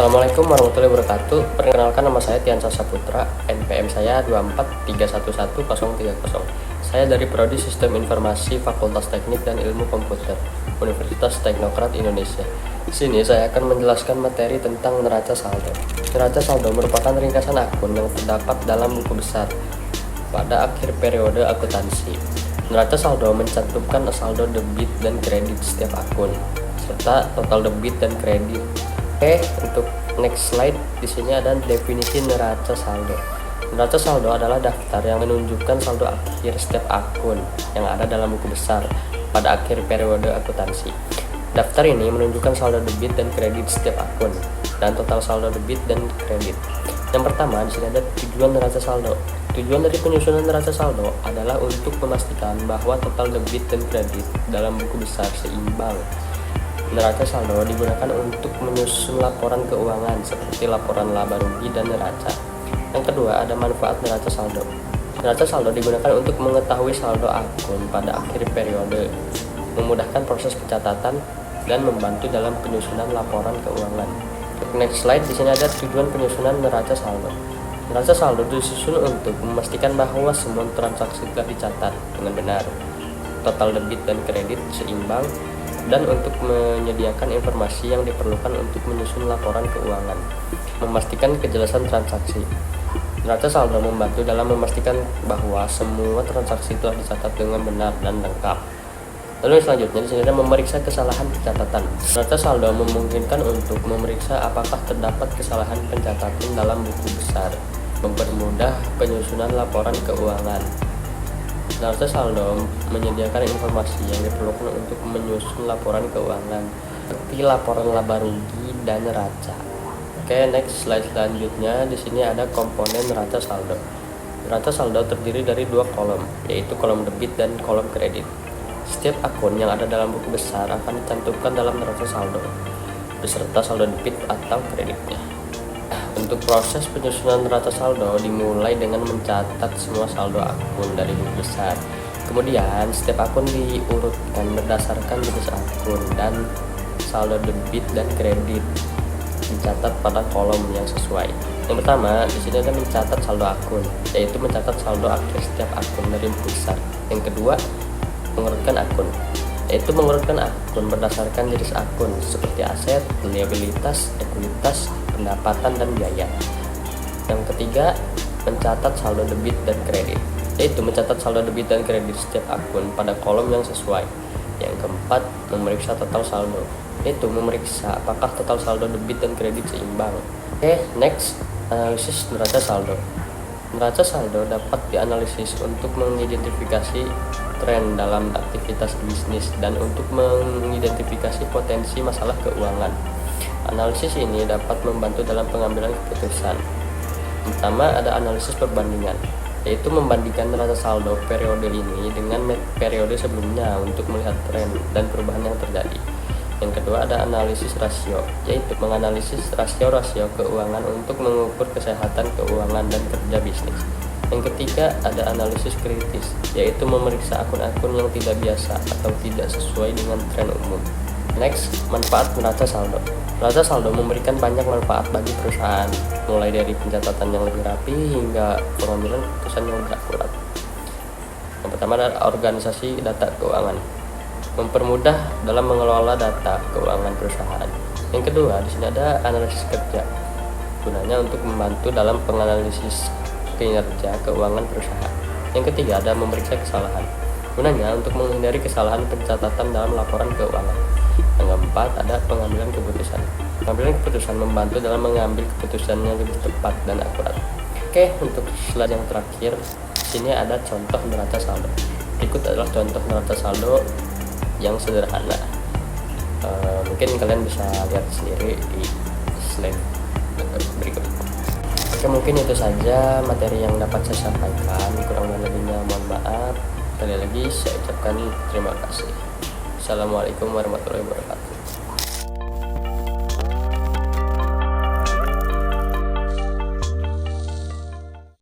Assalamualaikum warahmatullahi wabarakatuh. Perkenalkan, nama saya Tian Saputra, NPM saya 243111030. Saya dari Prodi Sistem Informasi Fakultas Teknik dan Ilmu Komputer, Universitas Teknokrat Indonesia. Di sini saya akan menjelaskan materi tentang neraca saldo. Neraca saldo merupakan ringkasan akun yang terdapat dalam buku besar pada akhir periode akuntansi. Neraca saldo mencantumkan saldo debit dan kredit setiap akun, serta total debit dan kredit. Oke, untuk next slide, di sini ada definisi neraca saldo. Neraca saldo adalah daftar yang menunjukkan saldo akhir setiap akun yang ada dalam buku besar pada akhir periode akuntansi. Daftar ini menunjukkan saldo debit dan kredit setiap akun dan total saldo debit dan kredit. Yang pertama, di sini ada tujuan neraca saldo. Tujuan dari penyusunan neraca saldo adalah untuk memastikan bahwa total debit dan kredit dalam buku besar seimbang. Neraca saldo digunakan untuk menyusun laporan keuangan seperti laporan laba rugi dan neraca. Yang kedua, ada manfaat neraca saldo. Neraca saldo digunakan untuk mengetahui saldo akun pada akhir periode, memudahkan proses pencatatan dan membantu dalam penyusunan laporan keuangan. Next slide, di sini ada tujuan penyusunan neraca saldo. Neraca saldo disusun untuk memastikan bahwa semua transaksi telah dicatat dengan benar, total debit dan kredit seimbang, dan untuk menyediakan informasi yang diperlukan untuk menyusun laporan keuangan, memastikan kejelasan transaksi. Neraca saldo membantu dalam memastikan bahwa semua transaksi telah dicatat dengan benar dan lengkap. Lalu selanjutnya di sini ada memeriksa kesalahan pencatatan. Neraca saldo memungkinkan untuk memeriksa apakah terdapat kesalahan pencatatan dalam buku besar, mempermudah penyusunan laporan keuangan. Neraca saldo menyediakan informasi yang diperlukan untuk menyusun laporan keuangan, seperti laporan laba rugi dan neraca. Oke, next slide selanjutnya, di sini ada komponen neraca saldo. Neraca saldo terdiri dari dua kolom, yaitu kolom debit dan kolom kredit. Setiap akun yang ada dalam buku besar akan dicantumkan dalam neraca saldo, beserta saldo debit atau kreditnya. Untuk proses penyusunan neraca saldo dimulai dengan mencatat semua saldo akun dari buku besar. Kemudian setiap akun diurutkan berdasarkan jenis akun dan saldo debit dan kredit dicatat pada kolom yang sesuai. Yang pertama, di sini ada mencatat saldo akun, yaitu mencatat saldo akhir setiap akun dari buku besar. Yang kedua, mengurutkan akun, yaitu mengurutkan akun berdasarkan jenis akun seperti aset, liabilitas, ekuitas, pendapatan, dan biaya. Yang ketiga, mencatat saldo debit dan kredit, yaitu mencatat saldo debit dan kredit setiap akun pada kolom yang sesuai. Yang keempat, memeriksa total saldo, yaitu memeriksa apakah total saldo debit dan kredit seimbang. Oke, next, analisis neraca saldo. Neraca saldo dapat dianalisis untuk mengidentifikasi tren dalam aktivitas bisnis dan untuk mengidentifikasi potensi masalah keuangan. Analisis ini dapat membantu dalam pengambilan keputusan. Pertama, ada analisis perbandingan, yaitu membandingkan neraca saldo periode ini dengan periode sebelumnya untuk melihat tren dan perubahan yang terjadi. Yang kedua, ada analisis rasio, yaitu menganalisis rasio-rasio keuangan untuk mengukur kesehatan keuangan dan kerja bisnis. Yang ketiga, ada analisis kritis, yaitu memeriksa akun-akun yang tidak biasa atau tidak sesuai dengan tren umum. Next, manfaat neraca saldo. Neraca saldo memberikan banyak manfaat bagi perusahaan, mulai dari pencatatan yang lebih rapi hingga pengambilan keputusan yang lebih akurat. Yang pertama adalah organisasi data keuangan, mempermudah dalam mengelola data keuangan perusahaan. Yang kedua, di sini ada analisis kerja, gunanya untuk membantu dalam penganalisis kinerja keuangan perusahaan. Yang ketiga, ada memeriksa kesalahan, gunanya untuk menghindari kesalahan pencatatan dalam laporan keuangan. Yang keempat, ada pengambilan keputusan. Pengambilan keputusan membantu dalam mengambil keputusan yang lebih tepat dan akurat. Oke, untuk slide yang terakhir, sini ada contoh neraca saldo. Berikut adalah contoh neraca saldo yang sederhana. Mungkin kalian bisa lihat sendiri di slide berikut. Oke, mungkin itu saja materi yang dapat saya sampaikan. Kurang lebihnya mohon maaf. Sekali lagi saya ucapkan terima kasih. Assalamualaikum warahmatullahi wabarakatuh.